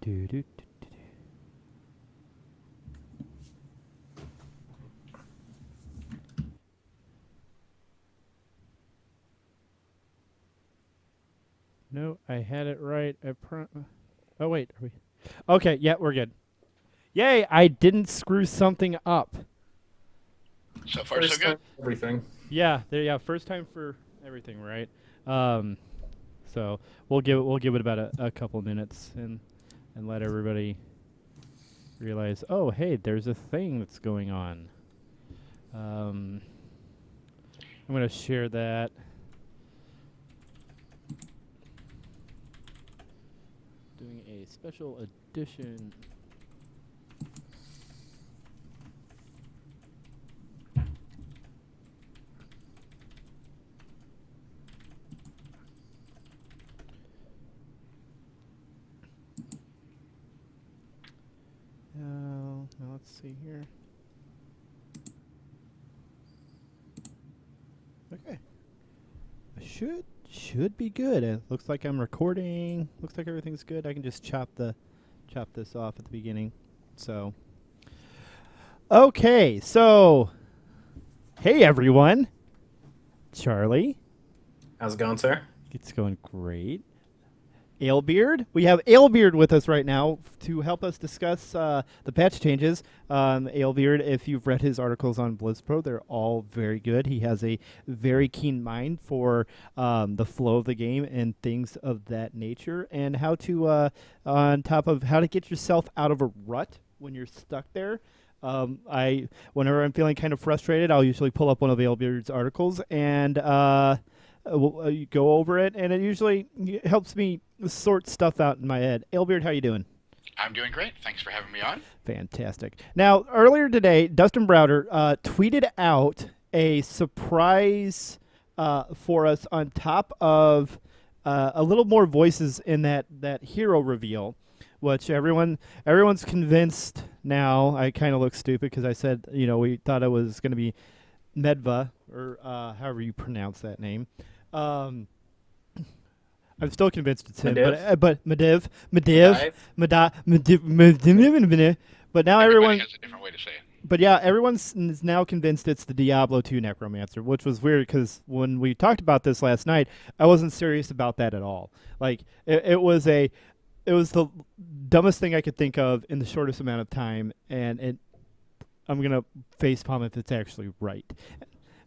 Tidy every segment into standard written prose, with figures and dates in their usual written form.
Do, do, do. No, I had it right. Oh wait, are we? Okay, yeah, we're good. Yay! I didn't screw something up. So far, so First good. time everything. Yeah, there. Yeah, first time for everything, right? Um, so we'll give it about a couple minutes and let everybody realize. Oh, hey, there's a thing that's going on. Um, I'm gonna share that. Doing a special edition. Now let's see here. Okay. Should be good. It looks like I'm recording. Looks like everything's good. I can just chop this off at the beginning. So okay, so hey everyone. Charlie. How's it going, sir? It's going great. Alebeard. We have Alebeard with us right now to help us discuss the patch changes. Alebeard, if you've read his articles on BlizzPro, they're all very good. He has a very keen mind for the flow of the game and things of that nature, and how to, on top of how to get yourself out of a rut when you're stuck there. Whenever I'm feeling kind of frustrated, I'll usually pull up one of Alebeard's articles and you go over it, and it usually helps me sort stuff out in my head. Alebeard, how you doing? I'm doing great. Thanks for having me on. Fantastic. Now, earlier today, Dustin Browder tweeted out a surprise for us on top of a little more voices in that hero reveal, which everyone's convinced now. I kind of look stupid because I said, we thought it was going to be Medva, or however you pronounce that name. I'm still convinced it's him, but Mediv, but now Everybody everyone, has a different way to say it. but yeah, everyone's is now convinced it's the Diablo 2 Necromancer, which was weird because when we talked about this last night, I wasn't serious about that at all. Like it was the dumbest thing I could think of in the shortest amount of time, and I'm gonna facepalm if it's actually right.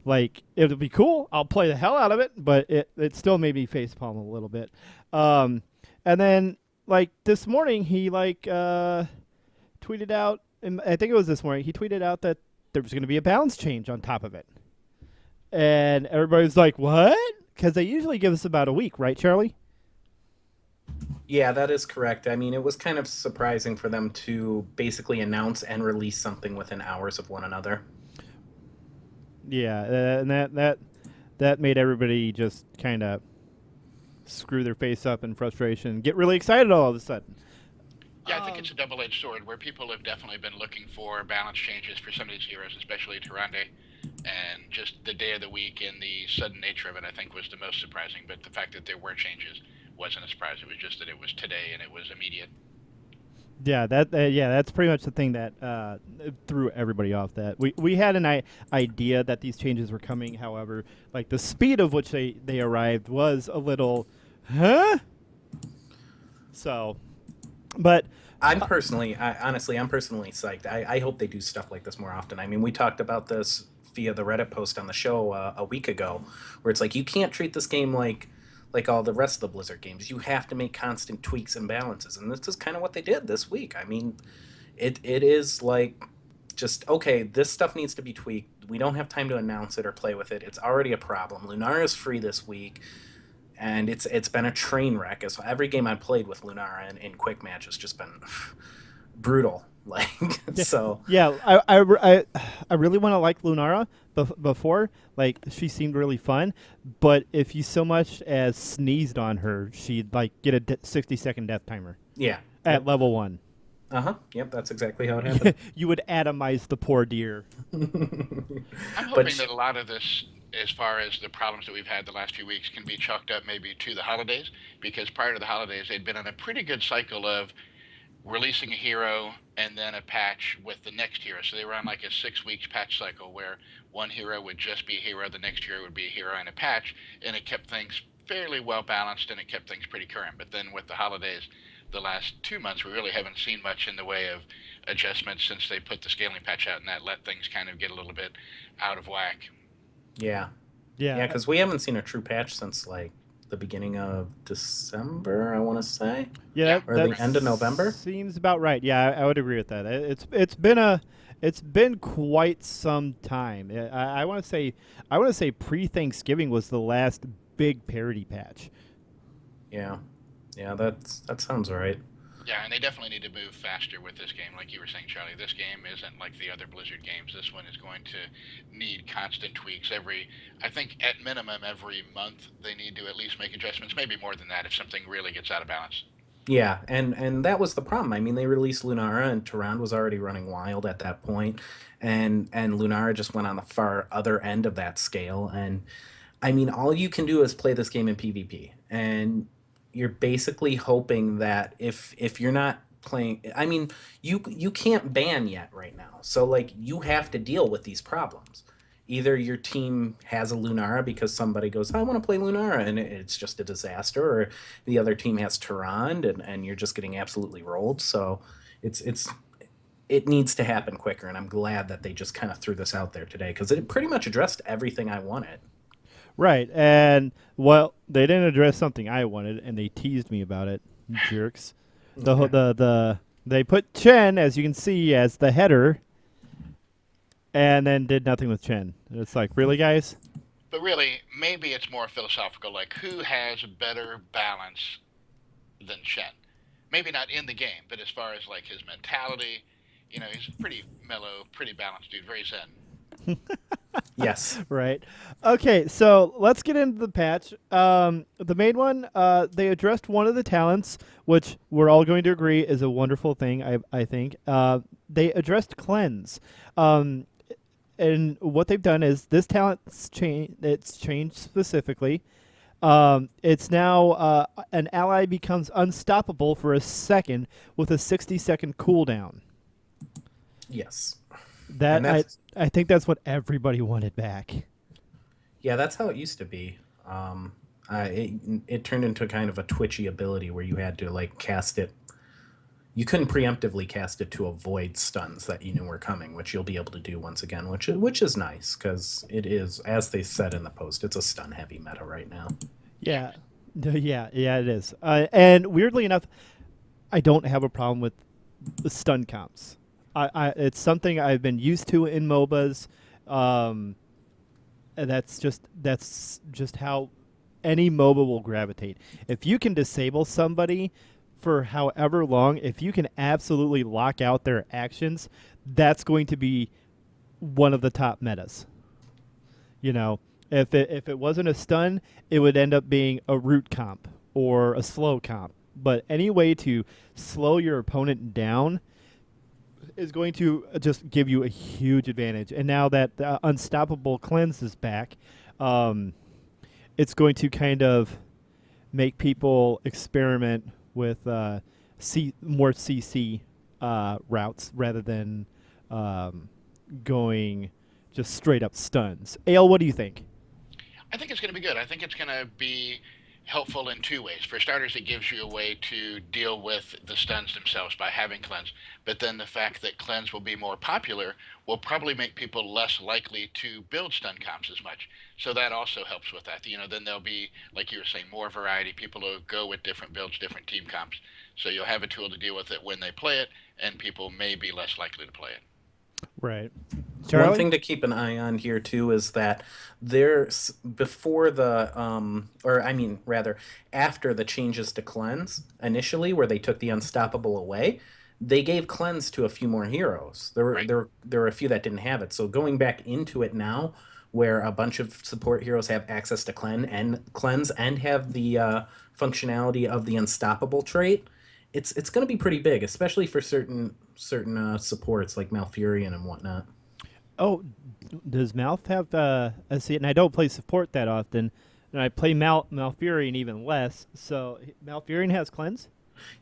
Like, it'll be cool. I'll play the hell out of it, but it still made me facepalm a little bit. And then, like, this morning, he, tweeted out, and I think it was this morning, he tweeted out that there was going to be a balance change on top of it. And everybody's like, what? Because they usually give us about a week, right, Charlie? Yeah, that is correct. I mean, it was kind of surprising for them to basically announce and release something within hours of one another. Yeah, and that made everybody just kind of screw their face up in frustration, get really excited all of a sudden. Yeah, I think it's a double-edged sword where people have definitely been looking for balance changes for some of these heroes, especially Tyrande. And just the day of the week and the sudden nature of it, I think, was the most surprising. But the fact that there were changes wasn't a surprise. It was just that it was today and it was immediate. Yeah, that's pretty much the thing that threw everybody off. That we had an idea that these changes were coming. However, like the speed of which they arrived was a little, huh? So, but Honestly, I'm personally psyched. I hope they do stuff like this more often. I mean, we talked about this via the Reddit post on the show a week ago, where it's like you can't treat this game like all the rest of the Blizzard games. You have to make constant tweaks and balances, and this is kind of what they did this week. I mean, it is like just okay. This stuff needs to be tweaked. We don't have time to announce it or play with it. It's already a problem. Lunara is free this week, and it's been a train wreck. So every game I played with Lunara in quick match has just been brutal. Like so. yeah, I really want to like Lunara before. Like, she seemed really fun, but if you so much as sneezed on her, she'd like get a 60-second death timer Yeah. at Yep. level 1. Yep. That's exactly how it happened. You would atomize the poor deer. I'm But hoping that a lot of this, as far as the problems that we've had the last few weeks, can be chalked up maybe to the holidays, because prior to the holidays, they'd been on a pretty good cycle of releasing a hero and then a patch with the next hero. So they were on like a 6 week patch cycle where one hero would just be a hero, the next hero would be a hero and a patch, and it kept things fairly well balanced and it kept things pretty current. But then with the holidays, the last 2 months, we really haven't seen much in the way of adjustments since they put the scaling patch out, and that let things kind of get a little bit out of whack. Yeah, yeah, Yeah, because we haven't seen a true patch since like the beginning of December, I want to say, yeah, Yeah. or that the end of November. seems about right. Yeah, I would agree with that. It's been quite some time. I want to say pre-Thanksgiving was the last big parity patch. Yeah, yeah, that sounds right. Yeah, and they definitely need to move faster with this game. Like you were saying, Charlie, this game isn't like the other Blizzard games. This one is going to need constant tweaks I think at minimum every month they need to at least make adjustments, maybe more than that if something really gets out of balance. Yeah, and that was the problem. I mean, they released Lunara, and Tyrande was already running wild at that point, and Lunara just went on the far other end of that scale. And I mean, all you can do is play this game in PvP, and you're basically hoping that if you're not playing, I mean, you can't ban yet right now, so like you have to deal with these problems. Either your team has a Lunara because somebody goes, I want to play Lunara, and it's just a disaster, or the other team has Tyrande, and you're just getting absolutely rolled. So it's it needs to happen quicker, and I'm glad that they just kind of threw this out there today because it pretty much addressed everything I wanted. Right, and well, they didn't address something I wanted, and they teased me about it, jerks. They put Chen, as you can see, as the header, and then did nothing with Chen. It's like, really, guys? But really, maybe it's more philosophical, like who has better balance than Shen? Maybe not in the game, but as far as like his mentality, he's a pretty mellow, pretty balanced dude, very zen. Yes. Right. Okay, so let's get into the patch. The main one, they addressed one of the talents, which we're all going to agree is a wonderful thing. I think. They addressed cleanse. And what they've done is this talent's changed. It's changed specifically. It's now an ally becomes unstoppable for a second with a 60-second cooldown. Yes. That And that's I think that's what everybody wanted back. yeah, that's how it used to be. It turned into kind of a twitchy ability where you had to like cast it. You couldn't preemptively cast it to avoid stuns that you knew were coming, which you'll be able to do once again, which is nice because it is, as they said in the post, it's a stun heavy meta right now. Yeah, yeah, it is. And weirdly enough, I don't have a problem with the stun comps. It's something I've been used to in MOBAs. And that's just how any MOBA will gravitate. If you can disable somebody for however long, if you can absolutely lock out their actions, that's going to be one of the top metas. You know, if it wasn't a stun, it would end up being a root comp or a slow comp. But any way to slow your opponent down is going to just give you a huge advantage. And now that unstoppable cleanse is back, it's going to kind of make people experiment with more CC routes rather than going just straight up stuns. Ale, what do you think? I think it's going to be good. I think it's going to be helpful in two ways. For starters, it gives you a way to deal with the stuns themselves by having cleanse. But then the fact that cleanse will be more popular will probably make people less likely to build stun comps as much. So that also helps with that. Then there'll be, like you were saying, more variety. People will go with different builds, different team comps. So you'll have a tool to deal with it when they play it, and people may be less likely to play it. Right. One Charlie? thing to keep an eye on here too is that there's before the or I mean rather after the changes to cleanse initially where they took the unstoppable away, they gave cleanse to a few more heroes. There were Right. there were a few that didn't have it. So going back into it now where a bunch of support heroes have access to cleanse and have the functionality of the unstoppable trait, it's going to be pretty big, especially for certain supports like Malfurion and whatnot. Oh, does Malf have? I see, and I don't play support that often, and I play Malfurion even less. So Malfurion has cleanse.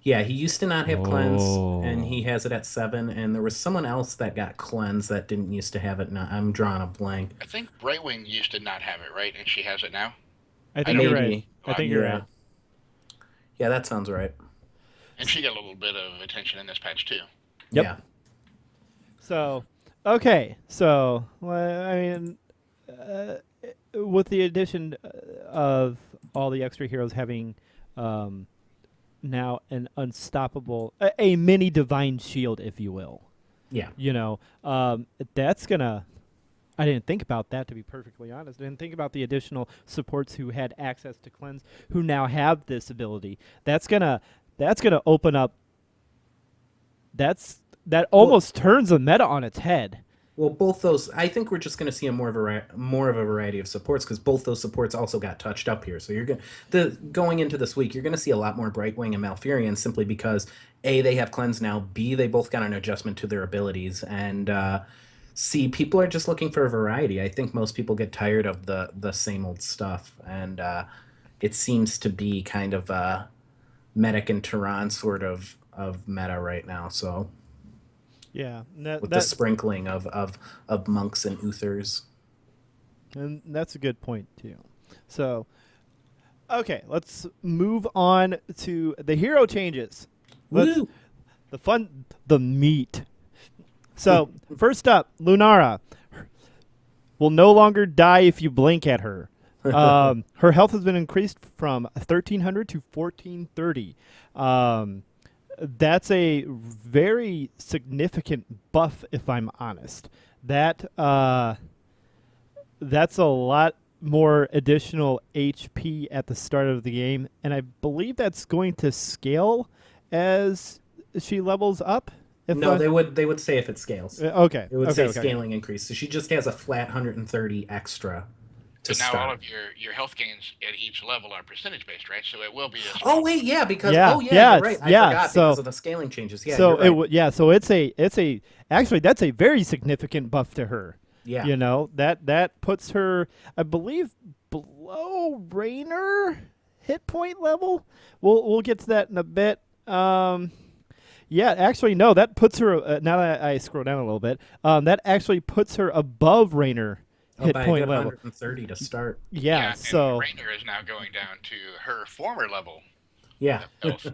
Yeah, he used to not have cleanse, and he Oh. has it at 7. And there was someone else that got cleanse that didn't used to have it. Now I'm drawing a blank. I think Brightwing used to not have it, right? And she has it now. I I think don't you're know. right. Maybe. I think you're Yeah. right. Yeah, that sounds right. And she got a little bit of attention in this patch too. Yep. Yeah. So, okay. So, well, I mean, uh, with the addition of all the extra heroes having um, now an unstoppable, a mini divine shield, if you will, Yeah. you know, that's gonna. I didn't think about that, to be perfectly honest. I didn't think about the additional supports who had access to cleanse, who now have this ability. That's gonna open up. That Well, almost turns the meta on its head. well, both those. I think we're just going to see a more of a variety of supports because both those supports also got touched up here. So you're going the going into this week, you're going to see a lot more Brightwing and Malfurion simply because A, they have cleanse now. B, they both got an adjustment to their abilities, and C, people are just looking for a variety. I think most people get tired of the same old stuff, and it seems to be kind of Medic and Tehran sort of meta right now. So Yeah, with the sprinkling of monks and Uthers. and that's a good point too. So, okay, let's move on to the hero changes. Let's Woo! the meat. So, first up, Lunara will no longer die if you blink at her. Her health has been increased from 1300 to 1430. That's a very significant buff, if I'm honest. That's a lot more additional HP at the start of the game, and I believe that's going to scale as she levels up. If No, they would say if it scales. okay, It would okay, say okay. scaling increase. So she just has a flat 130 extra to But now all start. of your health gains at each level are percentage based, right? So it will be a Oh small. wait, yeah, because Yeah, oh yeah, yeah, you're right. I yeah. forgot because of the scaling changes. Yeah, So you're right. yeah, so it's a actually that's a very significant buff to her. Yeah. You know, that puts her, I believe, below Raynor hit point level. We'll get to that in a bit. Yeah, actually no, that puts her now that I scroll down a little bit. That actually puts her above Raynor Oh, hit by a point good level. 130 to start. Yeah, Yeah, and so Raynor is now going down to her former level Yeah. of health.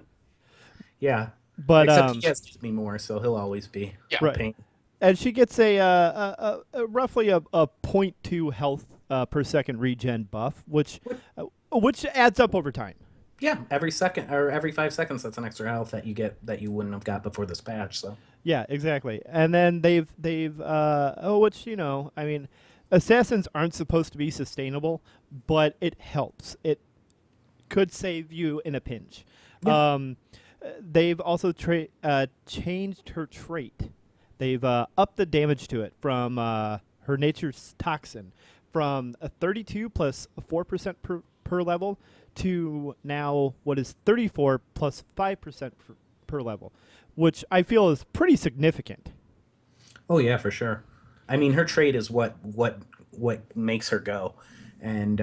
Yeah. but Except he has me more, so he'll always be Yeah, a right. pain. And she gets a roughly a point 0.2 health per second regen buff, which adds up over time. Yeah, every second or every 5 seconds, that's an extra health that you get that you wouldn't have got before this patch. So Yeah, exactly. And then they've which I mean, assassins aren't supposed to be sustainable, but it helps. It could save you in a pinch. yeah. They've also changed her trait. They've upped the damage to it from her nature's toxin from a 32 plus 4% per level to now what is 34 plus 5% per level, which I feel is pretty significant. Oh yeah, for sure. I mean, her trade is what makes her go, and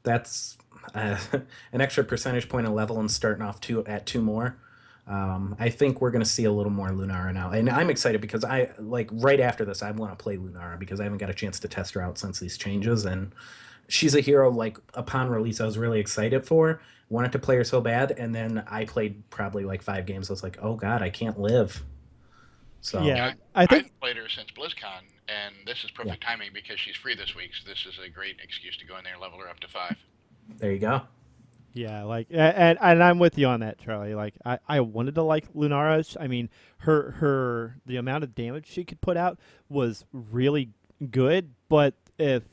that's an extra percentage point of level and starting off two more. I think we're going to see a little more Lunara now, and I'm excited because I like right after this I want to play Lunara because I haven't got a chance to test her out since these changes, and she's a hero like upon release I was really excited for, wanted to play her so bad, and then I played probably like 5 games. I was like, oh god, I can't live. So Yeah, yeah. I think I've played her since BlizzCon, and this is yeah, perfect timing because she's free this week. So this is a great excuse to go in there and level her up to 5. there you go. yeah, like and I'm with you on that, Charlie. Like I wanted to like Lunara. I mean, her the amount of damage she could put out was really good, but if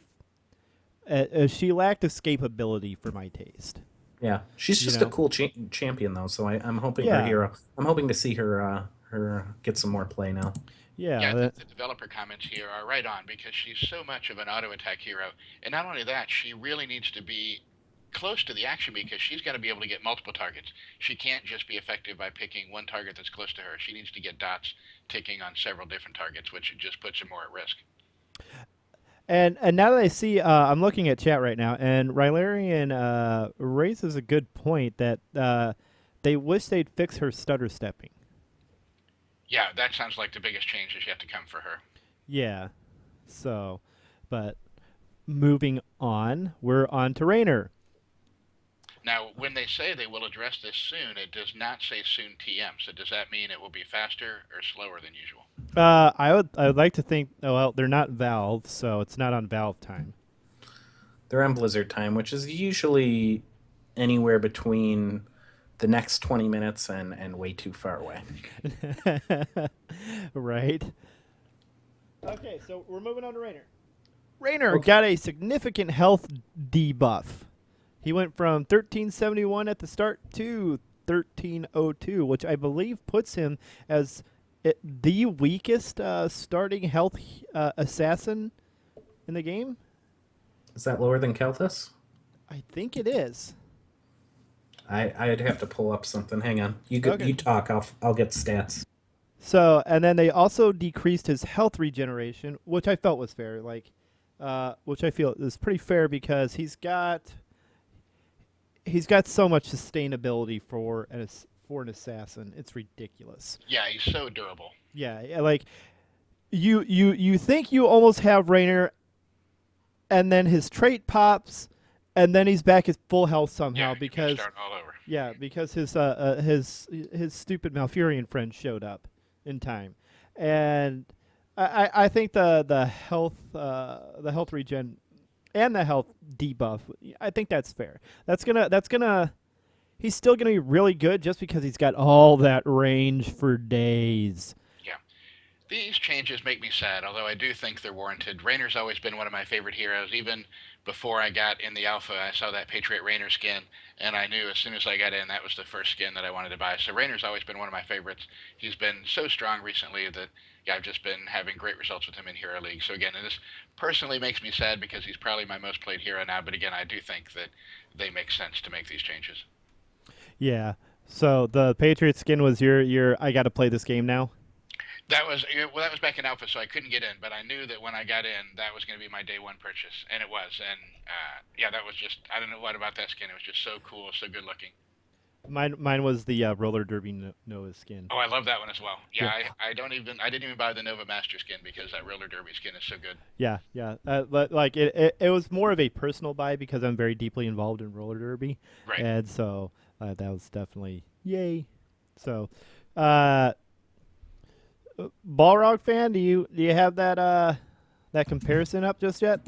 she lacked escapability for my taste. Yeah, she's You just a know? cool champion though. So I'm hoping her Yeah. hero. I'm hoping to see her get some more play now. Yeah, Yeah, I think the developer comments here are right on because she's so much of an auto attack hero. And not only that, she really needs to be close to the action because she's got to be able to get multiple targets. She can't just be effective by picking one target that's close to her. She needs to get dots ticking on several different targets, which just puts her more at risk. and now that I see, I'm looking at chat right now, and Rylarian raises a good point that They wish they'd fix her stutter stepping. Yeah, that sounds like the biggest change is yet to come for her. Yeah. So, but moving on, we're on to Raynor. Now, when they say they will address this soon, it does not say soon TM. So does that mean it will be faster or slower than usual? I would like to think. Oh well, they're not Valve, so it's not on Valve time. They're on Blizzard time, which is usually anywhere between the next 20 minutes and way too far away. Right. Okay, so we're moving on to Raynor. Raynor Okay. got a significant health debuff. He went from 1371 at the start to 1302, which I believe puts him as the weakest starting health assassin in the game. Is that lower than Kelthus? I think it is. I'd have to pull up something. Hang on. Okay. You talk. I'll get stats. So, and then they also decreased his health regeneration, which I felt was fair. Which I feel is pretty fair because he's got so much sustainability for an assassin. It's ridiculous. Yeah, he's so durable. Yeah, like you think you almost have Raynor, and then his trait pops, and then he's back at full health somehow Yeah, you because start all over. because his stupid Malfurion friend showed up in time, and I think the health regen and the health debuff, I think that's fair. That's gonna he's still gonna be really good just because he's got all that range for days. Yeah. These changes make me sad, although I do think they're warranted. Raynor's always been one of my favorite heroes. Even before I got in the alpha, I saw that Patriot Raynor skin, and I knew as soon as I got in that was the first skin that I wanted to buy. So Raynor's always been one of my favorites. He's been so strong recently that I've just been having great results with him in Hero League. So again, this personally makes me sad because he's probably my most played hero now. But again, I do think that they make sense to make these changes. Yeah. So the Patriot skin was your I got to play this game now. That was back in alpha, so I couldn't get in. But I knew that when I got in, that was going to be my day one purchase, and it was. And yeah, that was just I don't know what about that skin. It was just so cool, so good looking. Mine was the roller derby Noah skin. Oh, I love that one as well. Yeah, I didn't even buy the Nova Master skin because that roller derby skin is so good. Yeah, yeah. Like it was more of a personal buy because I'm very deeply involved in roller derby, Right. and so that was definitely yay. So, uh, Balrogfan, do you have that comparison up just yet?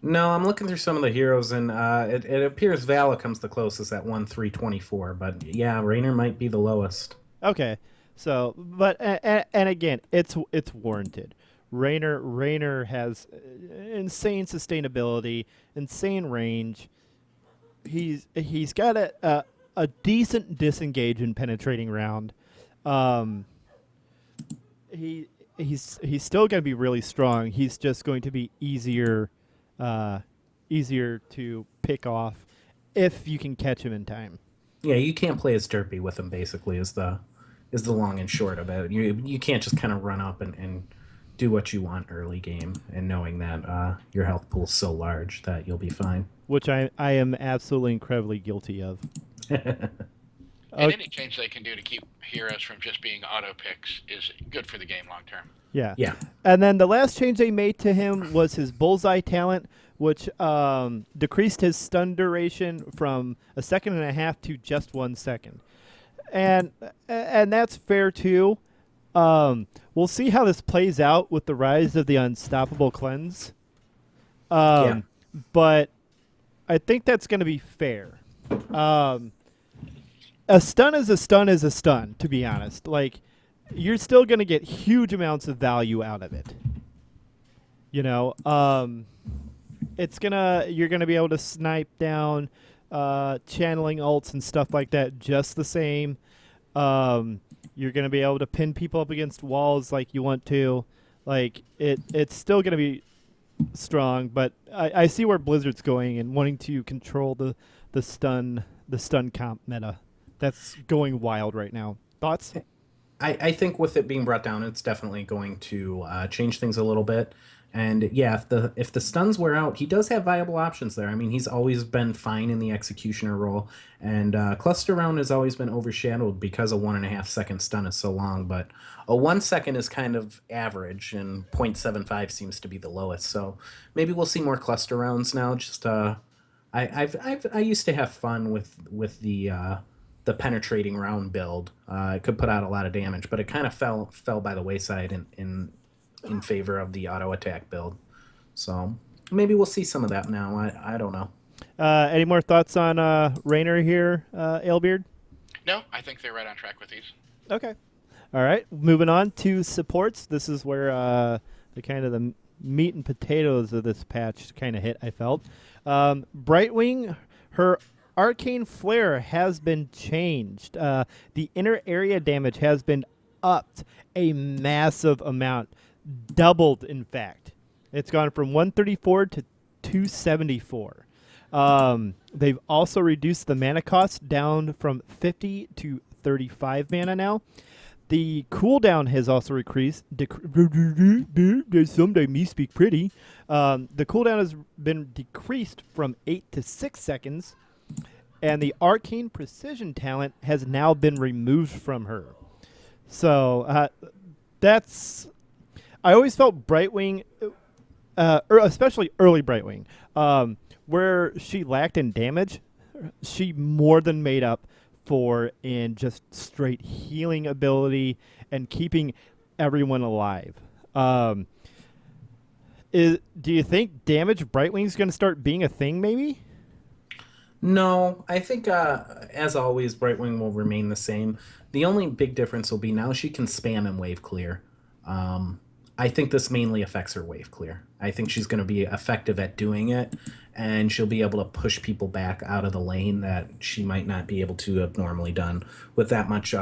No, I'm looking through some of the heroes, and it appears Vala comes the closest at 1,324. But yeah, Raynor might be the lowest. Okay. So, but and again, it's warranted. Raynor has insane sustainability, insane range. He's got a decent disengage and penetrating round. Um, he's still going to be really strong. He's just going to be easier to pick off if you can catch him in time. Yeah, you can't play as derpy with him. Basically, is the long and short of it. You can't just kind of run up and do what you want early game, and knowing that your health pool's so large that you'll be fine. Which I am absolutely incredibly guilty of. And any change they can do to keep heroes from just being auto picks is good for the game long term. Yeah. Yeah. And then the last change they made to him was his bullseye talent, which decreased his stun duration from 1.5 seconds to just 1 second. And that's fair too. We'll see how this plays out with the rise of the unstoppable cleanse. Yeah. But I think that's going to be fair. A stun is a stun is a stun, to be honest. Like, you're still going to get huge amounts of value out of it. You know, you're gonna be able to snipe down channeling ults and stuff like that just the same. You're gonna be able to pin people up against walls like you want to. Like it's still gonna be strong, but I see where Blizzard's going and wanting to control the stun comp meta. That's going wild right now. Thoughts? I think with it being brought down, it's definitely going to change things a little bit. And yeah, if the stuns wear out, he does have viable options there. I mean, he's always been fine in the executioner role, and cluster round has always been overshadowed because a 1.5 second stun is so long. But a 1 second is kind of average, and 0.75 seems to be the lowest. So maybe we'll see more cluster rounds now. Just I used to have fun with the penetrating round build. It could put out a lot of damage, but it kind of fell by the wayside in favor of the auto attack build. So maybe we'll see some of that now. I don't know. Any more thoughts on Raynor here, Alebeard? No, I think they're right on track with these. Okay. All right. Moving on to supports. This is where the kind of the meat and potatoes of this patch kind of hit, I felt. Brightwing, her arcane flare has been changed. The inner area damage has been upped a massive amount. Doubled, in fact. It's gone from 134 to 274. They've also reduced the mana cost down from 50 to 35 mana now. The cooldown has also increased. Someday me speak pretty. The cooldown has been decreased from 8 to 6 seconds, and the arcane precision talent has now been removed from her. So that's... I always felt Brightwing, especially early Brightwing, where she lacked in damage, she more than made up for in just straight healing ability and keeping everyone alive. Do you think damage Brightwing's going to start being a thing, maybe? No, I think as always, Brightwing will remain the same. The only big difference will be now she can spam and wave clear. I think this mainly affects her wave clear. I think she's going to be effective at doing it, and she'll be able to push people back out of the lane that she might not be able to have normally done with that much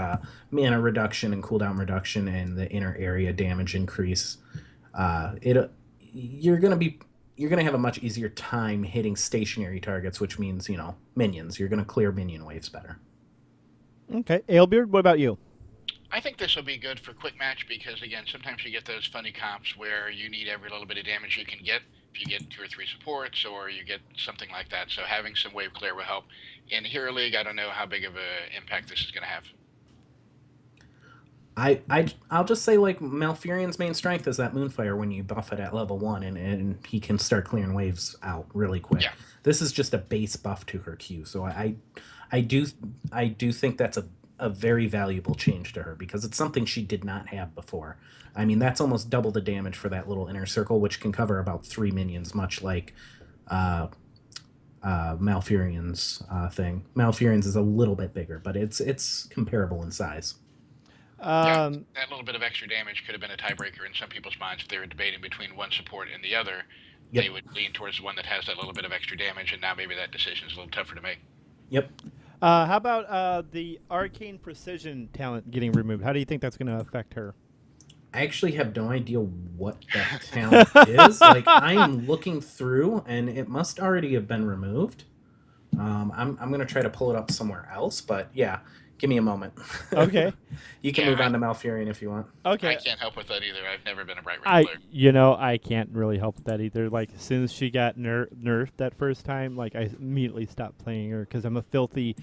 mana reduction and cooldown reduction and the inner area damage increase. You're going to have a much easier time hitting stationary targets, which means, minions. You're going to clear minion waves better. Okay. Alebeard, what about you? I think this will be good for quick match because, again, sometimes you get those funny comps where you need every little bit of damage you can get. If you get 2 or 3 supports or you get something like that. So having some wave clear will help. In Hero League, I don't know how big of an impact this is going to have. I'll just say, like, Malfurion's main strength is that Moonfire when you buff it at level 1, and he can start clearing waves out really quick. Yeah. This is just a base buff to her Q, so I do think that's a very valuable change to her because it's something she did not have before. I mean, that's almost double the damage for that little inner circle, which can cover about 3 minions, much like Malfurion's thing. Malfurion's is a little bit bigger, but it's comparable in size. Yeah, that little bit of extra damage could have been a tiebreaker in some people's minds if they were debating between one support and the other. Yep. They would lean towards the one that has that little bit of extra damage, and now maybe that decision is a little tougher to make. Yep. How about the arcane precision talent getting removed? How do you think that's going to affect her? I actually have no idea what that talent is. Like, I am looking through, and it must already have been removed. I'm going to try to pull it up somewhere else, but yeah, give me a moment. Okay. You can move on to Malfurion if you want. Okay. I can't help with that either. I've never been a Bright Ring player. I can't really help with that either. Like, as soon as she got nerfed that first time, like, I immediately stopped playing her because I'm a filthy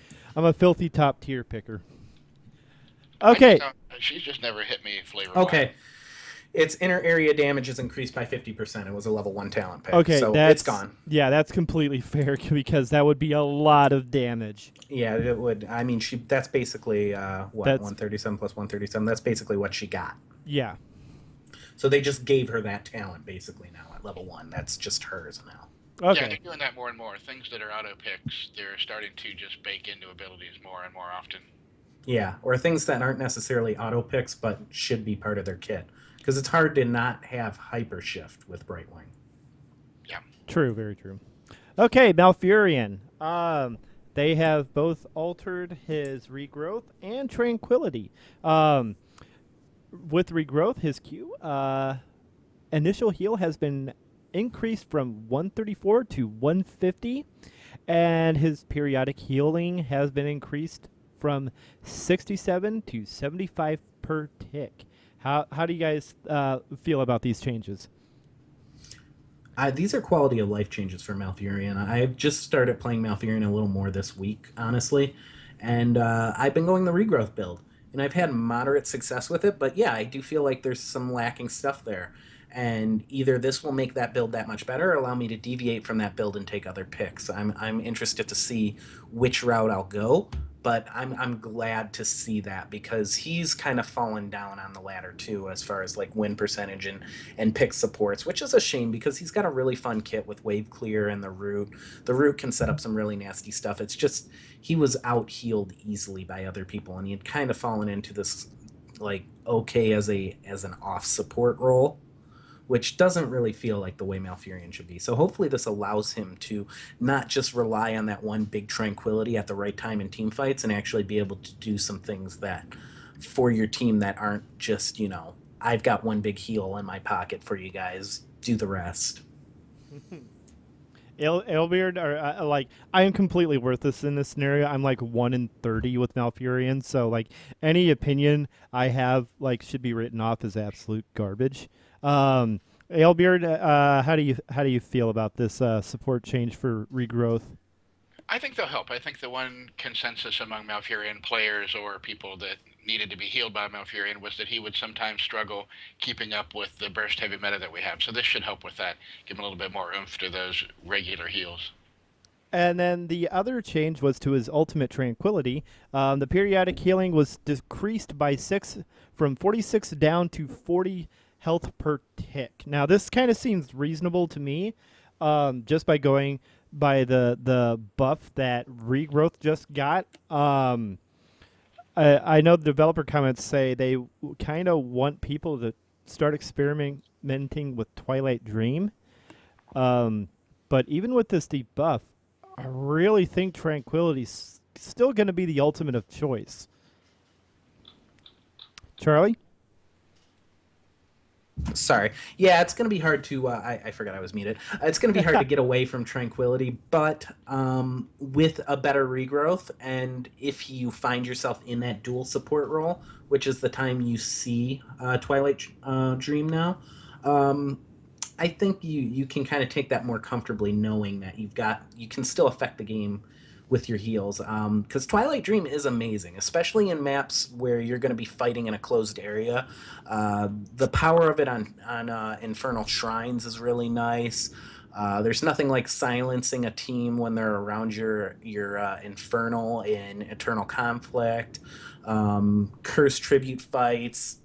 top tier picker. Okay. She's just never hit me flavor. Okay. Its inner area damage is increased by 50%. It was a level 1 talent pick. Okay, so it's gone. Yeah, that's completely fair because that would be a lot of damage. Yeah, it would. I mean, that's basically, 137 plus 137. That's basically what she got. Yeah. So they just gave her that talent basically now at level 1. That's just hers now. Okay. Yeah, they're doing that more and more. Things that are auto picks, they're starting to just bake into abilities more and more often. Yeah, or things that aren't necessarily auto picks but should be part of their kit. Because it's hard to not have hyper shift with Brightwing. Yeah. True, very true. Okay, Malfurion. They have both altered his regrowth and tranquility. With regrowth, his Q, initial heal has been increased from 134 to 150, and his periodic healing has been increased from 67 to 75 per tick. How do you guys feel about these changes? These are quality of life changes for Malfurion. I've just started playing Malfurion a little more this week, honestly, and I've been going the regrowth build, and I've had moderate success with it. But yeah, I do feel like there's some lacking stuff there, and either this will make that build that much better, or allow me to deviate from that build and take other picks. I'm interested to see which route I'll go. But I'm glad to see that because he's kind of fallen down on the ladder too, as far as like win percentage and pick supports, which is a shame because he's got a really fun kit with wave clear and the root. The root can set up some really nasty stuff. It's just he was out healed easily by other people, and he had kind of fallen into this like okay as an off support role, which doesn't really feel like the way Malfurion should be. So hopefully this allows him to not just rely on that one big tranquility at the right time in team fights and actually be able to do some things that for your team that aren't just, I've got one big heal in my pocket for you guys, do the rest. Alebeard, or like I am completely worthless in this scenario. I'm like 1 in 30 with Malfurion, so like any opinion I have like should be written off as absolute garbage. Um, Alebeard, how do you feel about this support change for regrowth? I think they'll help. I think the one consensus among Malfurion players or people that needed to be healed by Malfurion was that he would sometimes struggle keeping up with the burst heavy meta that we have. So this should help with that, give him a little bit more oomph to those regular heals. And then the other change was to his ultimate tranquility. The periodic healing was decreased by 6 from 46 down to 40 health per tick. Now this kind of seems reasonable to me, just by going by the buff that regrowth just got. I know the developer comments say they kind of want people to start experimenting with Twilight Dream. But even with this debuff, I really think Tranquility's still going to be the ultimate of choice. Charlie? Sorry. Yeah, it's going to be hard to. I forgot I was muted. It's going to be hard to get away from Tranquility, but with a better regrowth, and if you find yourself in that dual support role, which is the time you see Twilight Dream now, I think you can kind of take that more comfortably, knowing that you can still affect the game with your heals. Because Twilight Dream is amazing, especially in maps where you're going to be fighting in a closed area. The power of it on Infernal Shrines is really nice. There's nothing like silencing a team when they're around your Infernal in Eternal Conflict, Curse Tribute fights,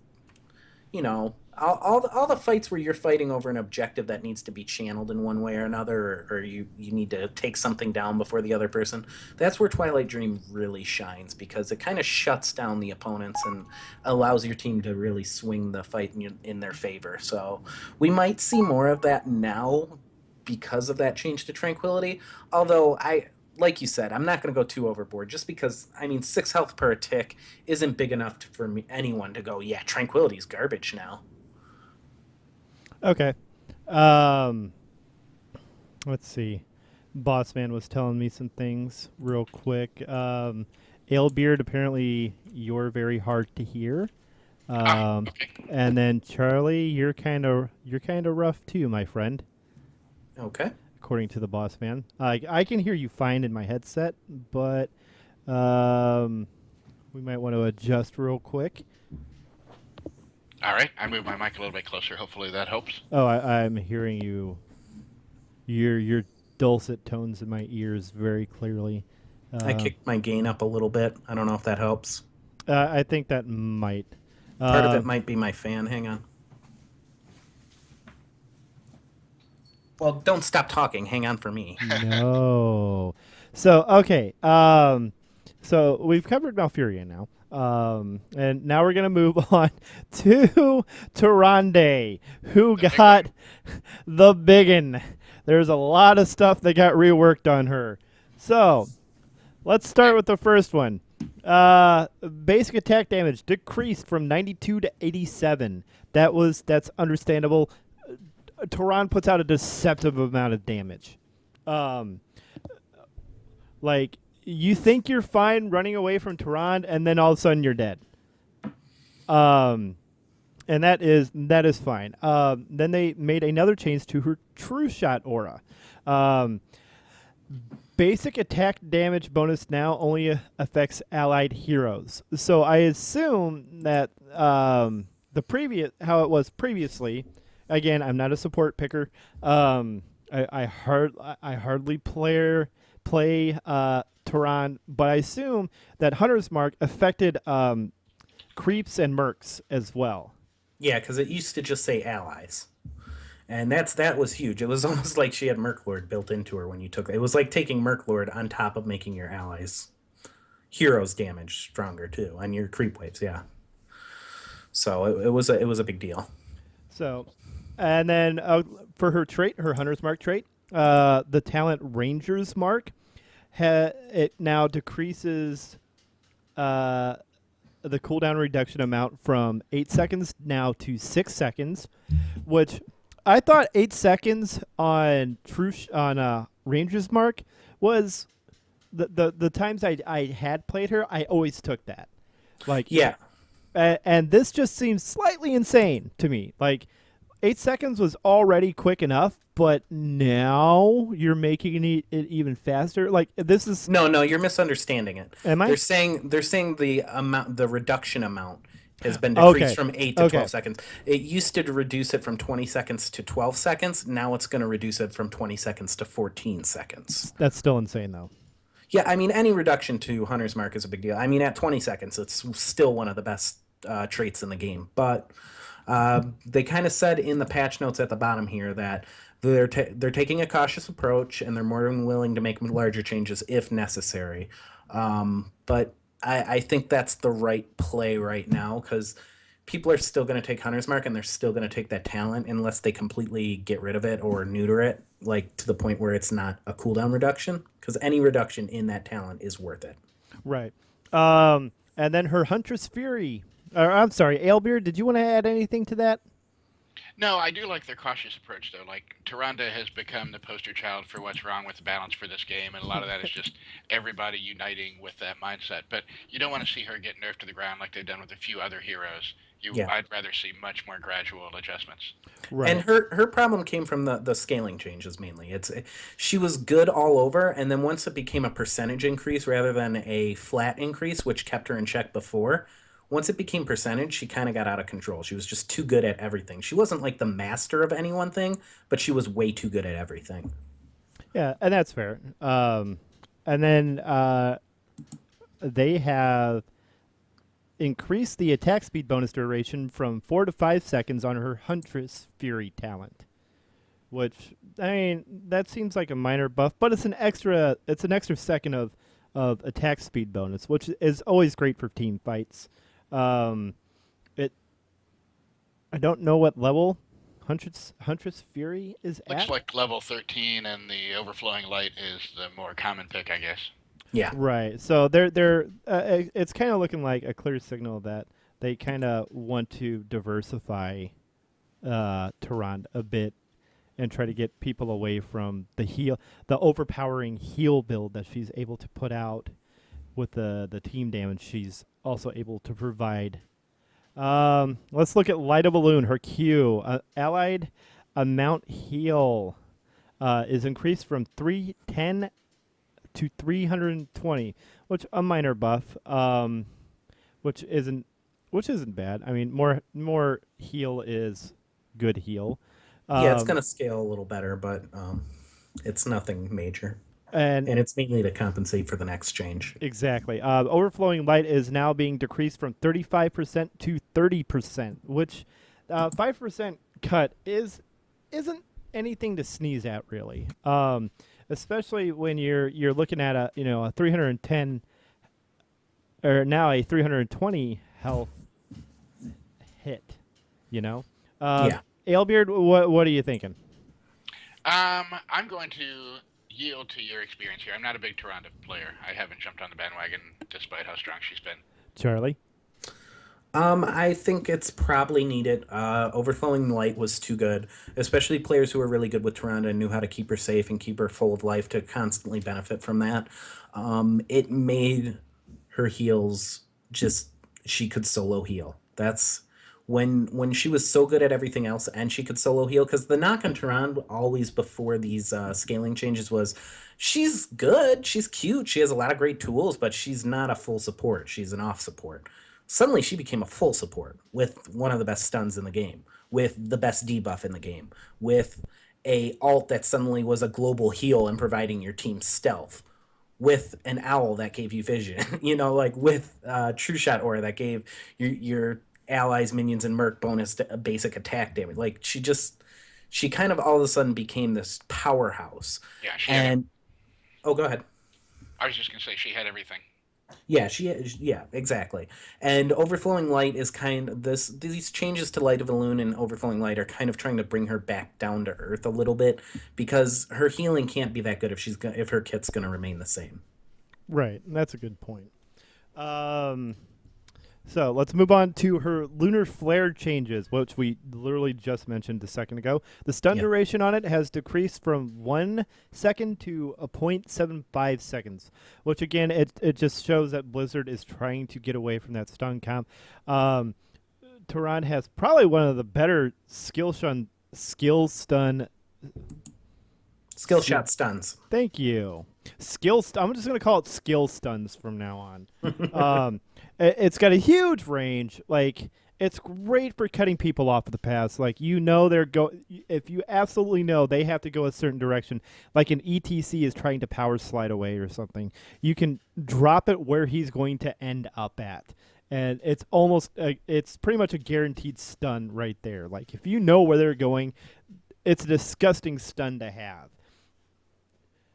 all the fights where you're fighting over an objective that needs to be channeled in one way or another, or you need to take something down before the other person. That's where Twilight Dream really shines because it kind of shuts down the opponents and allows your team to really swing the fight in their favor. So we might see more of that now because of that change to Tranquility. Although like you said, I'm not going to go too overboard just because, 6 health per tick isn't big enough for anyone to go, yeah, Tranquility's garbage now. Okay. Let's see. Bossman was telling me some things real quick. Alebeard, apparently you're very hard to hear. Okay. And then Charlie, you're kind of rough too, my friend. Okay. According to the boss man, I can hear you fine in my headset, but we might want to adjust real quick. All right, I moved my mic a little bit closer. Hopefully that helps. Oh, I'm hearing you. Your dulcet tones in my ears very clearly. I kicked my gain up a little bit. I don't know if that helps. I think that might. Part of it might be my fan. Hang on. Well, don't stop talking. Hang on for me. No. So, okay. So we've covered Malfurion now. And now we're going to move on to Tyrande, who got the biggin. There's a lot of stuff that got reworked on her. So, let's start with the first one. Basic attack damage decreased from 92 to 87. That's understandable. Tyrande puts out a deceptive amount of damage. Like, you think you're fine running away from Tyrande, and then all of a sudden you're dead. and that is fine. Then they made another change to her True Shot aura. Um, Basic attack damage bonus now only affects allied heroes. So I assume that the previous how it was previously. Again, I'm not a support picker. I hardly play Tehran, but I assume that Hunter's Mark affected creeps and mercs as well. Yeah, because it used to just say allies. And that was huge. It was almost like she had Merklord built into her when you took it. It was like taking Merklord on top of making your allies heroes damage stronger too, and your creep waves, yeah. So it was a big deal. So, and then for her trait, her Hunter's Mark trait, the talent Ranger's Mark, it now decreases uh, the cooldown reduction amount from 8 seconds now to 6 seconds, which I thought 8 seconds on Ranger's Mark was the times I had played her, I always took that. Like, Yeah. and this just seems slightly insane to me. Like, 8 seconds was already quick enough, but now you're making it even faster. Like, this is. No, you're misunderstanding it. Am I? They're saying the reduction amount has been Okay. decreased from 8 to Okay. 12 seconds. It used to reduce it from 20 seconds to 12 seconds. Now it's going to reduce it from 20 seconds to 14 seconds. That's still insane, though. Yeah, I mean, any reduction to Hunter's Mark is a big deal. I mean, at 20 seconds, it's still one of the best traits in the game. But they kind of said in the patch notes at the bottom here that they're taking a cautious approach and they're more than willing to make larger changes if necessary. But I think that's the right play right now because people are still going to take Hunter's Mark and they're still going to take that talent unless they completely get rid of it or neuter it, like to the point where it's not a cooldown reduction. Because any reduction in that talent is worth it. Right. And then her Huntress Fury. I'm sorry, Alebeard, did you want to add anything to that? No, I do like their cautious approach, though. Like, Tyrande has become the poster child for what's wrong with the balance for this game, and a lot of that is just everybody uniting with that mindset. But you don't want to see her get nerfed to the ground like they've done with a few other heroes. Yeah. I'd rather see much more gradual adjustments. Right. And her problem came from the scaling changes mainly. She was good all over, and then once it became a percentage increase rather than a flat increase, which kept her in check before, once it became percentage, she kind of got out of control. She was just too good at everything. She wasn't like the master of any one thing, but she was way too good at everything. Yeah, and that's fair. And then they have increased the attack speed bonus duration from 4 to 5 seconds on her Huntress Fury talent. Which, I mean, that seems like a minor buff, but it's an extra second of attack speed bonus, which is always great for team fights. It I don't know what level Huntress Fury is Looks at. like level 13, and the Overflowing Light is the more common pick, I guess. Yeah. Right. So they're it's kind of looking like a clear signal that they kind of want to diversify Tehran a bit and try to get people away from the overpowering heal build that she's able to put out with the team damage she's also able to provide. Let's look at Light of Balloon, her Q. Allied amount heal is increased from 310 to 320, which a minor buff, which isn't bad. I mean, more heal is good heal. Yeah, it's going to scale a little better, but it's nothing major. And it's mainly to compensate for the next change. exactly. Overflowing light is now being decreased from 35% to 30%, which 5% cut isn't anything to sneeze at, really. Especially when you're looking at a 310 or now a 320 health hit. Yeah. Alebeard, what are you thinking? I'm going to yield to your experience here. I'm not a big Tyrande player. I haven't jumped on the bandwagon despite how strong she's been. Charlie? I think it's probably needed. Overflowing Light was too good, especially players who are really good with Tyrande and knew how to keep her safe and keep her full of life to constantly benefit from that. It made her heals she could solo heal. That's when she was so good at everything else and she could solo heal. Because the knock on Tehran always before these scaling changes was she's good, she's cute, she has a lot of great tools, but she's not a full support. She's an off support. Suddenly, she became a full support with one of the best stuns in the game, with the best debuff in the game, with a alt that suddenly was a global heal and providing your team stealth, with an owl that gave you vision, like with True Shot Aura that gave your allies, minions, and Merc bonus to basic attack damage. Like she kind of all of a sudden became this powerhouse. Yeah, she had it. And oh, go ahead. I was just gonna say she had everything. Yeah, yeah, exactly. And Overflowing Light is kind of these changes to Light of Elune and Overflowing Light are kind of trying to bring her back down to earth a little bit because her healing can't be that good if her kit's going to remain the same. Right, that's a good point. Um, so let's move on to her lunar flare changes, which we literally just mentioned a second ago. The stun Yeah. duration on it has decreased from 1 second to a 0.75 seconds, which again, it just shows that Blizzard is trying to get away from that stun comp. Tehran has probably one of the better skill stun. Skill shot stuns. Thank you. I'm just going to call it skill stuns from now on. It's got a huge range. Like, it's great for cutting people off of the paths. Like, if you absolutely know they have to go a certain direction, like an ETC is trying to power slide away or something, you can drop it where he's going to end up at. And it's pretty much a guaranteed stun right there. Like, if you know where they're going, it's a disgusting stun to have.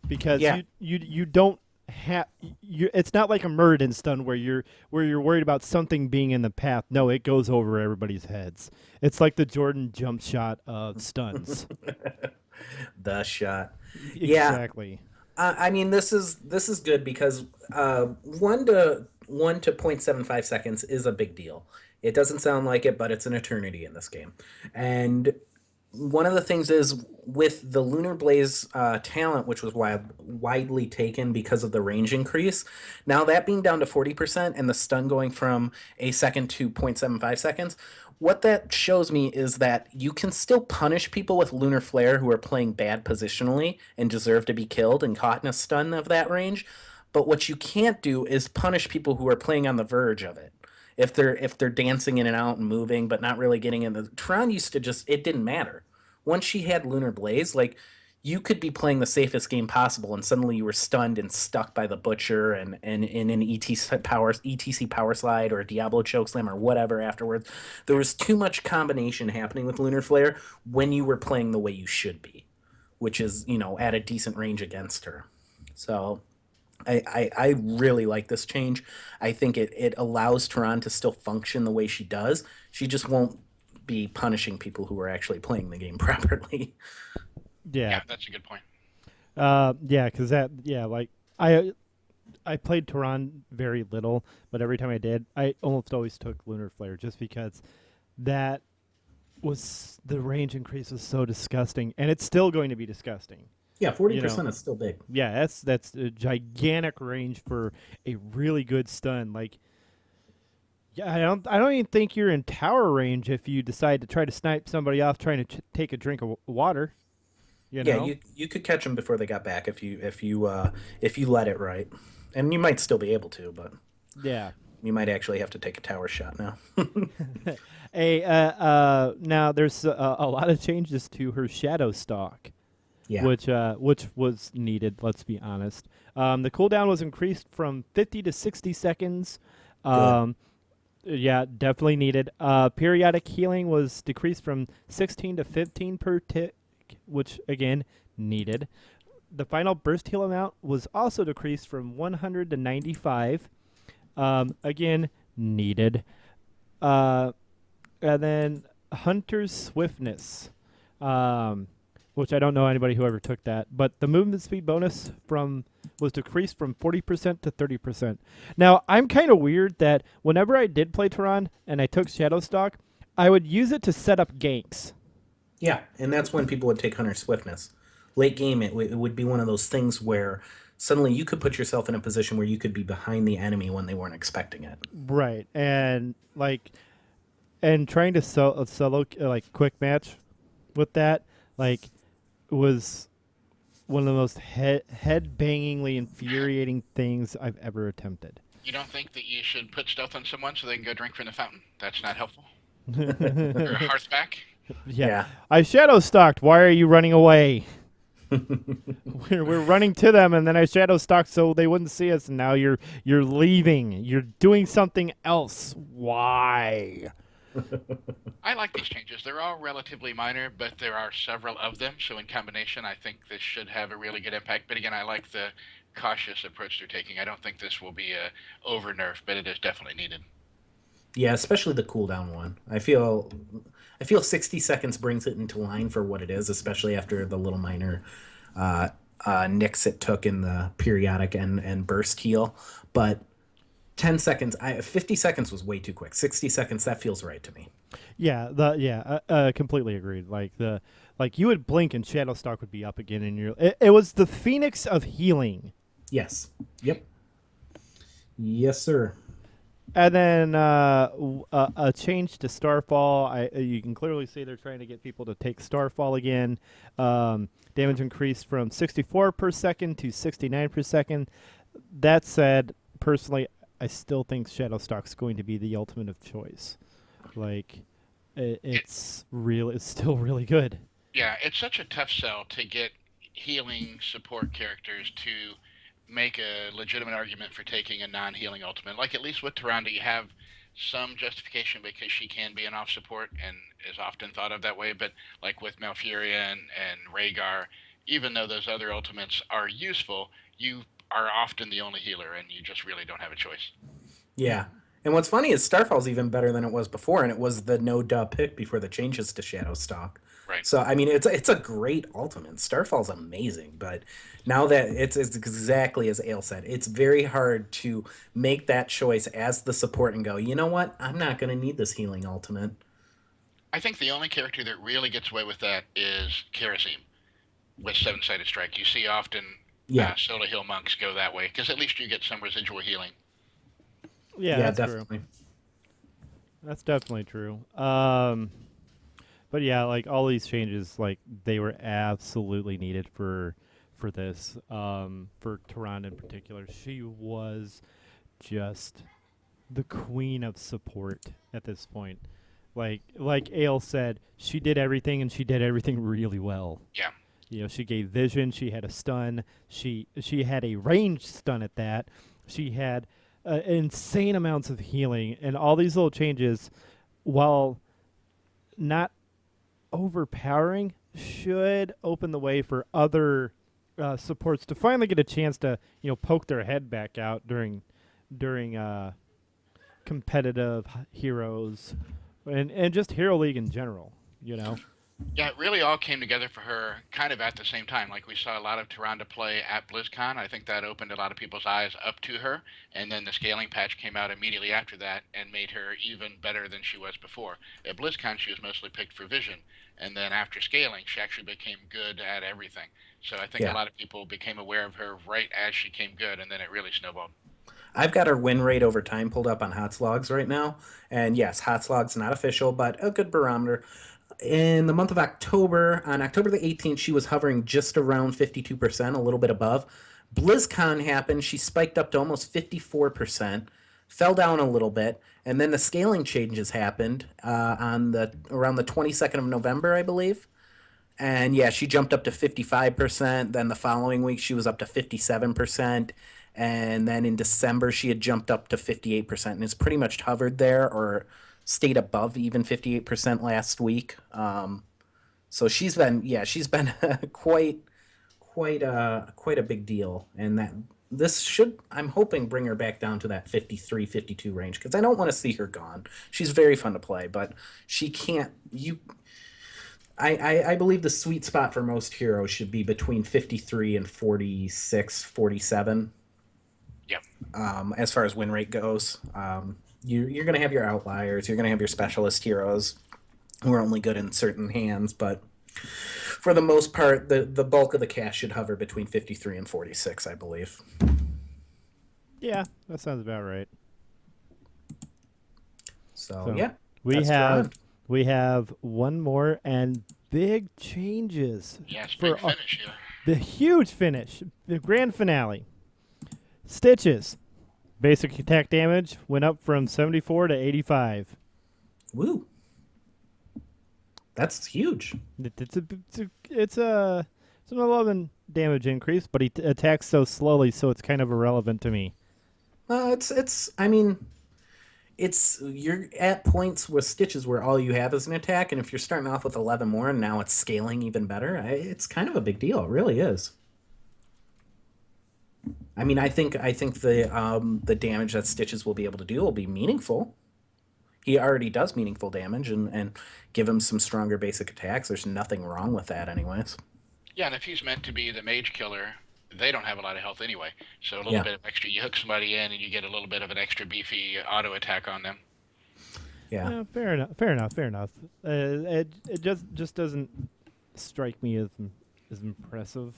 Because Yeah. you don't have it's not like a Muradin stun where you're worried about something being in the path. No, it goes over everybody's heads. It's like the Jordan jump shot of stuns. The shot. Yeah. Exactly. I mean, this is good because 1 to 0.75 seconds is a big deal. It doesn't sound like it, but it's an eternity in this game. And one of the things is with the Lunar Blaze talent, which was widely taken because of the range increase, now that being down to 40% and the stun going from a second to 0.75 seconds, what that shows me is that you can still punish people with Lunar Flare who are playing bad positionally and deserve to be killed and caught in a stun of that range. But what you can't do is punish people who are playing on the verge of it. If they're dancing in and out and moving but not really getting in the Tron used to just it didn't matter. Once she had Lunar Blaze, like you could be playing the safest game possible and suddenly you were stunned and stuck by the Butcher and in an ETC power slide or a Diablo chokeslam or whatever afterwards. There was too much combination happening with Lunar Flare when you were playing the way you should be, which is, at a decent range against her. So I really like this change. I think it allows Tehran to still function the way she does. She just won't be punishing people who are actually playing the game properly. Yeah. Yeah, that's a good point. Because like I played Tehran very little, but every time I did, I almost always took Lunar Flare just because that was the range increase was so disgusting, and it's still going to be disgusting. Yeah, 40% is still big. Yeah, that's a gigantic range for a really good stun. Like, yeah, I don't even think you're in tower range if you decide to try to snipe somebody off trying to take a drink of water. You know? Yeah, you could catch them before they got back if you let it right, and you might still be able to, but yeah. you might actually have to take a tower shot now. Now there's a lot of changes to her shadow stock. Yeah. Which was needed. Let's be honest. The cooldown was increased from 50 to 60 seconds. Yeah, definitely needed. Periodic healing was decreased from 16 to 15 per tick, which again needed. The final burst heal amount was also decreased from 100 to 95. Again needed. And then Hunter's Swiftness. Which I don't know anybody who ever took that, but the movement speed bonus was decreased from 40% to 30%. Now, I'm kind of weird that whenever I did play Tehran and I took Shadowstock, I would use it to set up ganks. Yeah, and that's when people would take Hunter Swiftness. Late game, it would be one of those things where suddenly you could put yourself in a position where you could be behind the enemy when they weren't expecting it. Right, and like and trying to solo like quick match with that like was one of the most head bangingly infuriating things I've ever attempted. You don't think that you should put stealth on someone so they can go drink from the fountain? That's not helpful. Or a hearthback? Yeah, Yeah. I shadow stalked. Why are you running away? we're running to them, and then I shadow stalked so they wouldn't see us. And now you're leaving. You're doing something else. Why? I like these changes. They're all relatively minor, but there are several of them. So in combination, I think this should have a really good impact. But again, I like the cautious approach they're taking. I don't think this will be a over nerf, but it is definitely needed. Yeah, especially the cooldown one. I feel 60 seconds brings it into line for what it is, especially after the little minor uh, nicks it took in the periodic and burst heal. But 10 seconds, 50 seconds was way too quick. 60 seconds, that feels right to me. Completely agreed. Like you would blink and Shadowstalk would be up again, and it was the Phoenix of healing. Yes. Yep. Yes, sir. And then a change to Starfall. You can clearly see they're trying to get people to take Starfall again. Damage increased from 64 per second to 69 per second. That said, personally, I still think Shadowstalk's going to be the ultimate of choice. Like, it's still really good. Yeah, it's such a tough sell to get healing support characters to make a legitimate argument for taking a non-healing ultimate. Like at least with Tyrande, you have some justification because she can be an off support and is often thought of that way. But like with Malfuria and Rhaegar, even though those other ultimates are useful, you are often the only healer, and you just really don't have a choice. Yeah. And what's funny is Starfall's even better than it was before, and it was the no duh pick before the changes to Shadowstalk. Right. So I mean, it's a great ultimate. Starfall's amazing, but now that it's exactly as Ale said, it's very hard to make that choice as the support and go, you know what? I'm not going to need this healing ultimate. I think the only character that really gets away with that is Kharazim with Seven Sided Strike. You see often Yeah, solo heal monks go that way because at least you get some residual healing. Yeah, yeah, that's true. definitely. That's definitely true. But yeah, like all these changes, like they were absolutely needed for this. For Tyrande in particular, she was just the queen of support at this point. Like Ale said, she did everything and she did everything really well. Yeah. You know, she gave vision, she had a stun, she had a ranged stun at that. She had insane amounts of healing and all these little changes, while not overpowering, should open the way for other supports to finally get a chance to poke their head back out during competitive heroes and just Hero League in general. You know. Yeah, it really all came together for her kind of at the same time. Like we saw a lot of Tyrande play at BlizzCon. I think that opened a lot of people's eyes up to her. And then the scaling patch came out immediately after that and made her even better than she was before. At BlizzCon, she was mostly picked for vision. And then after scaling, she actually became good at everything. So I think a Yeah. lot of people became aware of her right as she came good, and then it really snowballed. I've got her win rate over time pulled up on Hotslogs right now, and yes, Hotslogs not official, but a good barometer. In the month of October, on October the 18th, she was hovering just around 52%, a little bit above. BlizzCon happened. She spiked up to almost 54%, fell down a little bit, and then the scaling changes happened on the around the 22nd of November, I believe. And yeah, she jumped up to 55%. Then the following week, she was up to 57%. And then in December, she had jumped up to 58% and has pretty much hovered there or stayed above even 58% last week. So she's been quite a big deal. And that this should, I'm hoping, bring her back down to that 53, 52 range because I don't want to see her gone. She's very fun to play, but she can't, I believe the sweet spot for most heroes should be between 53 and 46, 47. Yep. As far as win rate goes. You're going to have your outliers. You're going to have your specialist heroes who are only good in certain hands. But for the most part, the bulk of the cast should hover between 53 and 46, I believe. Yeah, that sounds about right. So, yeah. We That's have Tarant. we have one more and big changes Yes, big for finish here. the huge finish, the grand finale. Stitches. Basic attack damage went up from 74 to 85. Woo. That's huge. It's an 11 damage increase, but he attacks so slowly, so it's kind of irrelevant to me. It's. I mean, it's you're at points with Stitches where all you have is an attack, and if you're starting off with 11 more and now it's scaling even better, it's kind of a big deal. It really is. I mean, I think the damage that Stitches will be able to do will be meaningful. He already does meaningful damage, and give him some stronger basic attacks. There's nothing wrong with that, anyways. Yeah, and if he's meant to be the mage killer, they don't have a lot of health anyway. So a little Yeah, bit of extra, you hook somebody in, and you get a little bit of an extra beefy auto attack on them. yeah. Fair enough. Fair enough. Fair enough. It just doesn't strike me as impressive.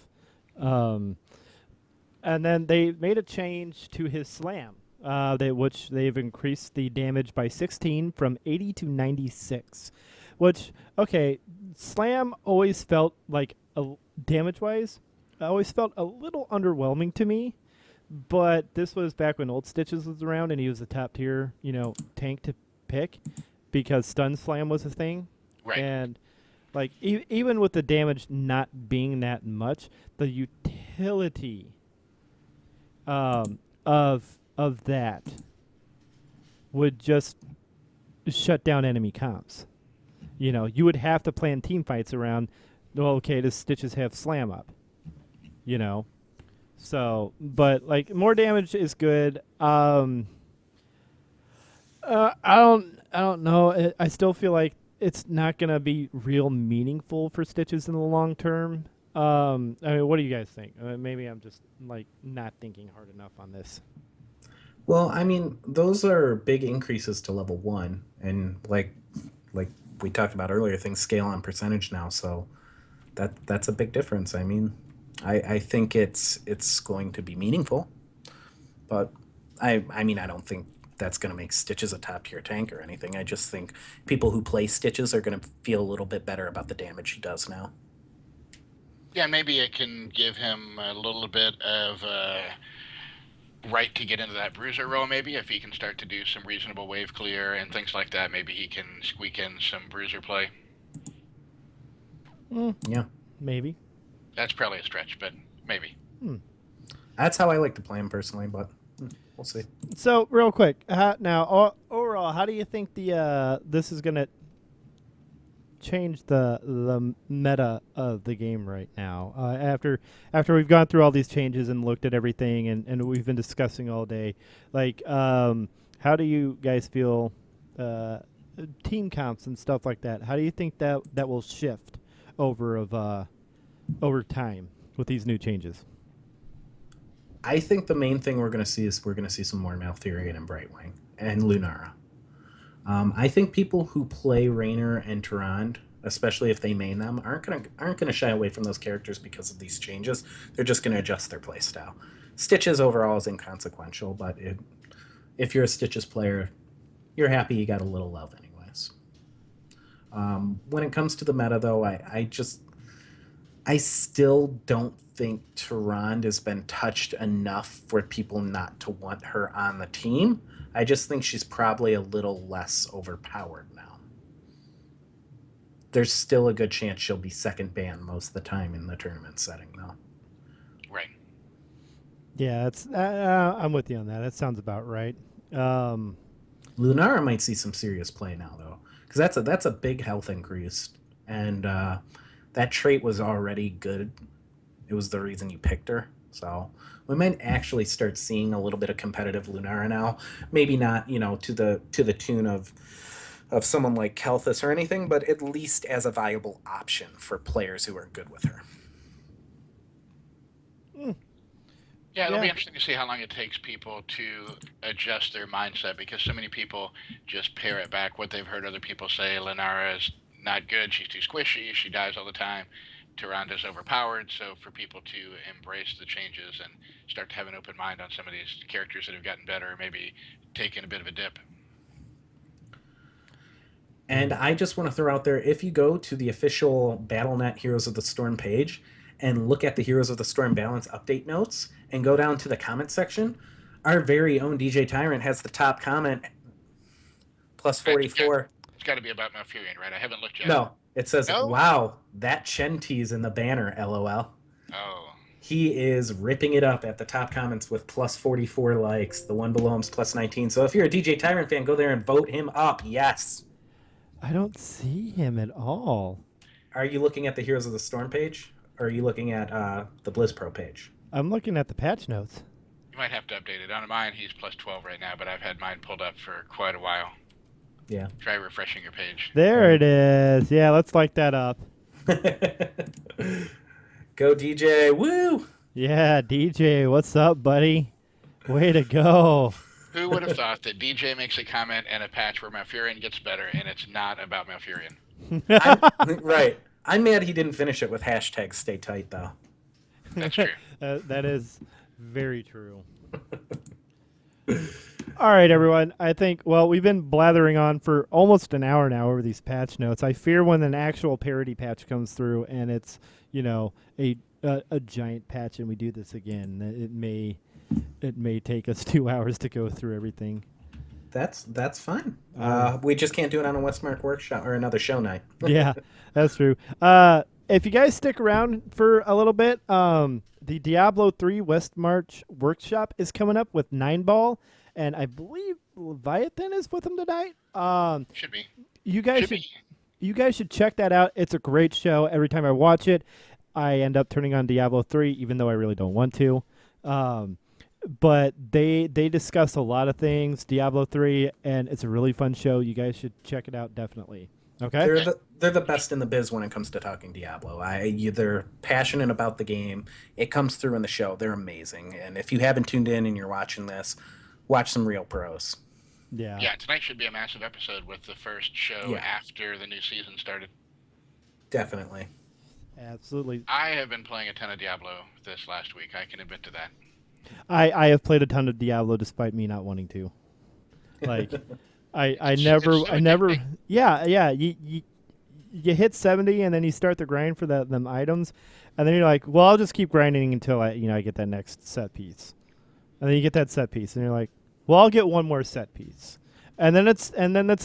Um, and then they made a change to his slam, which they've increased the damage by 16 from 80 to 96. Which okay, slam always felt like damage wise, always felt a little underwhelming to me. But this was back when Old Stitches was around, and he was a top tier, tank to pick because stun slam was a thing, Right. and like even with the damage not being that much, the utility of that would just shut down enemy comps. You would have to plan team fights around. Well, okay, does Stitches have slam up? You know, so but like more damage is good. I don't know. I still feel like it's not gonna be real meaningful for Stitches in the long term. I mean, what do you guys think? Maybe I'm just like not thinking hard enough on this. Well, I mean, those are big increases to level one, and like we talked about earlier, things scale on percentage now, so that's a big difference. I mean, I think it's going to be meaningful, but I mean I don't think that's going to make Stitches a top tier tank or anything. I just think people who play Stitches are going to feel a little bit better about the damage he does now. Yeah, maybe it can give him a little bit of right to get into that bruiser role. Maybe if he can start to do some reasonable wave clear and things like that, maybe he can squeak in some bruiser play. Mm, Yeah, maybe. That's probably a stretch, but maybe. Hmm. that's how I like to play him personally, but we'll see. So real quick, now overall, how do you think the this is gonna change the meta of the game right now? After we've gone through all these changes and looked at everything, and we've been discussing all day, like how do you guys feel? Team comps and stuff like that. How do you think that will shift over time with these new changes? I think the main thing we're going to see is we're going to see some more Maltherian and Brightwing and Lunara. I think people who play Raynor and Tyrande, especially if they main them, aren't gonna shy away from those characters because of these changes. They're just gonna adjust their playstyle. Stitches overall is inconsequential, but if you're a Stitches player, you're happy you got a little love anyways. When it comes to the meta, though, I still don't think Tyrande has been touched enough for people not to want her on the team. I just think she's probably a little less overpowered now. There's still a good chance she'll be second ban most of the time in the tournament setting, though. Right. Yeah, I'm with you on that. That sounds about right. Um, Lunara might see some serious play now, though, because that's a big health increase, and that trait was already good. It was the reason you picked her, so we might actually start seeing a little bit of competitive Lunara now. Maybe not, to the tune of someone like Kelthus or anything, but at least as a viable option for players who are good with her. Yeah, it'll be yeah, interesting to see how long it takes people to adjust their mindset because so many people just parrot back what they've heard other people say. Lenara is not good. She's too squishy. She dies all the time. Tyranda's overpowered. So for people to embrace the changes and start to have an open mind on some of these characters that have gotten better, maybe taking a bit of a dip. And I just want to throw out there, if you go to the official BattleNet Heroes of the Storm page and look at the Heroes of the Storm balance update notes and go down to the comment section, our very own DJ Tyrant has the top comment plus It's got, 44. it's got to be about Malfurion, right? I haven't looked yet. No, it says, No? wow, that Chen tease in the banner, LOL. Oh. He is ripping it up at the top comments with plus 44 likes. The one below him's plus 19. So if you're a DJ Tyrant fan, go there and vote him up. Yes. I don't see him at all. Are you looking at the Heroes of the Storm page? Or are you looking at the BlizzPro page? I'm looking at the patch notes. You might have to update it. On mine, he's plus 12 right now, but I've had mine pulled up for quite a while. Yeah. Try refreshing your page. There it is. Yeah, let's like that up. Go DJ. Woo! Yeah, DJ, what's up, buddy? Way to go. Who would have thought that DJ makes a comment and a patch where Malfurion gets better, and it's not about Malfurion? Right. I'm mad he didn't finish it with hashtag stay tight, though. That's true. That is very true. All right, everyone. I think, well, we've been blathering on for almost an hour now over these patch notes. I fear when an actual parody patch comes through and it's, a giant patch and we do this again, it may take us 2 hours to go through everything. That's fine. We just can't do it on a Westmark workshop or another show night. Yeah, that's true. If you guys stick around for a little bit, the Diablo 3 West March workshop is coming up with 9ball, and I believe Leviathan is with them tonight. Should be. You guys Should should be. you guys should check that out. It's a great show. Every time I watch it, I end up turning on Diablo 3, even though I really don't want to. But they discuss a lot of things, Diablo 3, and it's a really fun show. You guys should check it out, definitely. Okay? They're the best in the biz when it comes to talking Diablo. They're passionate about the game. It comes through in the show. They're amazing. And if you haven't tuned in and you're watching this, watch some real pros. Yeah. Yeah, tonight should be a massive episode with the first show after the new season started. Definitely. Absolutely. I have been playing a ton of Diablo this last week. I can admit to that. I have played a ton of Diablo despite me not wanting to. Like, I It's never, so I never, addicting. yeah. You hit 70 and then you start the grind for them items, and then you're like, well, I'll just keep grinding until I get that next set piece, and then you get that set piece, and you're like, well, I'll get one more set piece, and then it's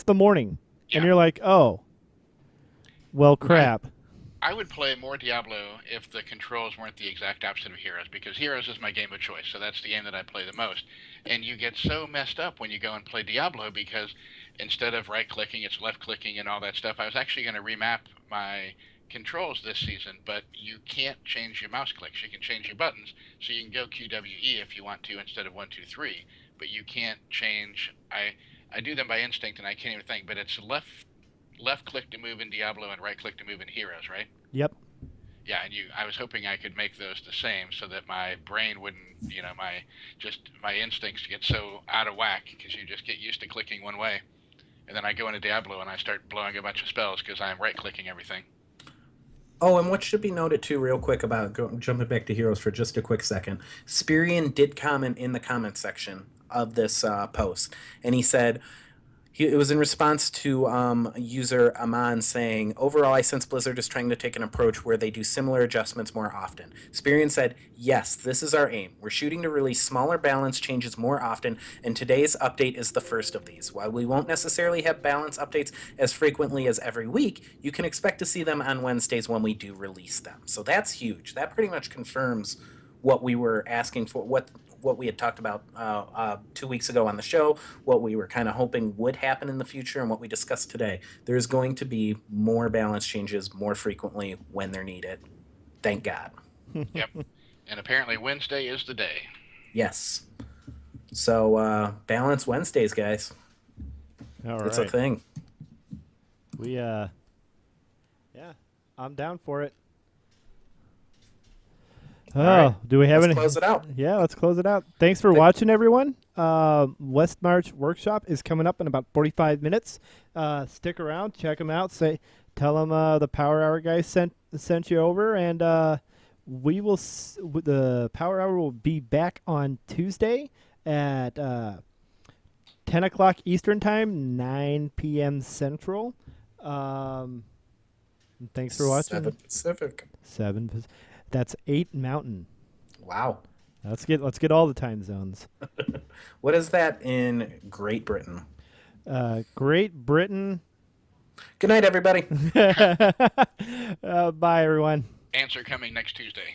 the morning, Yeah. and you're like, oh, well, crap. I would play more Diablo if the controls weren't the exact opposite of Heroes, because Heroes is my game of choice, so that's the game that I play the most. And you get so messed up when you go and play Diablo because instead of right-clicking, it's left-clicking and all that stuff. I was actually going to remap my controls this season, but you can't change your mouse clicks. You can change your buttons, so you can go QWE if you want to instead of 1, 2, 3, but you can't change. I do them by instinct, and I can't even think, but it's left click to move in Diablo and right click to move in Heroes, right? Yep. Yeah, and I was hoping I could make those the same so that my brain wouldn't, my instincts get so out of whack because you just get used to clicking one way, and then I go into Diablo and I start blowing a bunch of spells because I'm right clicking everything. Oh, and what should be noted too, real quick, about jumping back to Heroes for just a quick second. Spirian did comment in the comment section of this post, and he said, it was in response to user Aman saying, overall, I sense Blizzard is trying to take an approach where they do similar adjustments more often. Spirian said, yes, this is our aim. We're shooting to release smaller balance changes more often, and today's update is the first of these. While we won't necessarily have balance updates as frequently as every week, you can expect to see them on Wednesdays when we do release them. So that's huge. That pretty much confirms what we were asking for, what we had talked about 2 weeks ago on the show, what we were kind of hoping would happen in the future, and what we discussed today. There's going to be more balance changes more frequently when they're needed. Thank God. Yep. And apparently Wednesday is the day. Yes. So balance Wednesdays, guys. All right. It's a thing. Yeah, I'm down for it. Oh, right. Do we have Let's any? close it out. Yeah, let's close it out. Thanks for watching, everyone. West March Workshop is coming up in about 45 minutes. Stick around, check them out. Tell them the Power Hour guys sent you over, and we will. The Power Hour will be back on Tuesday at 10 o'clock Eastern Time, 9 p.m. Central. Thanks for watching. 7 Pacific. That's 8 Mountain. Wow. Let's get all the time zones. What is that in Great Britain? Great Britain. Good night, everybody. Bye, everyone. Answer coming next Tuesday.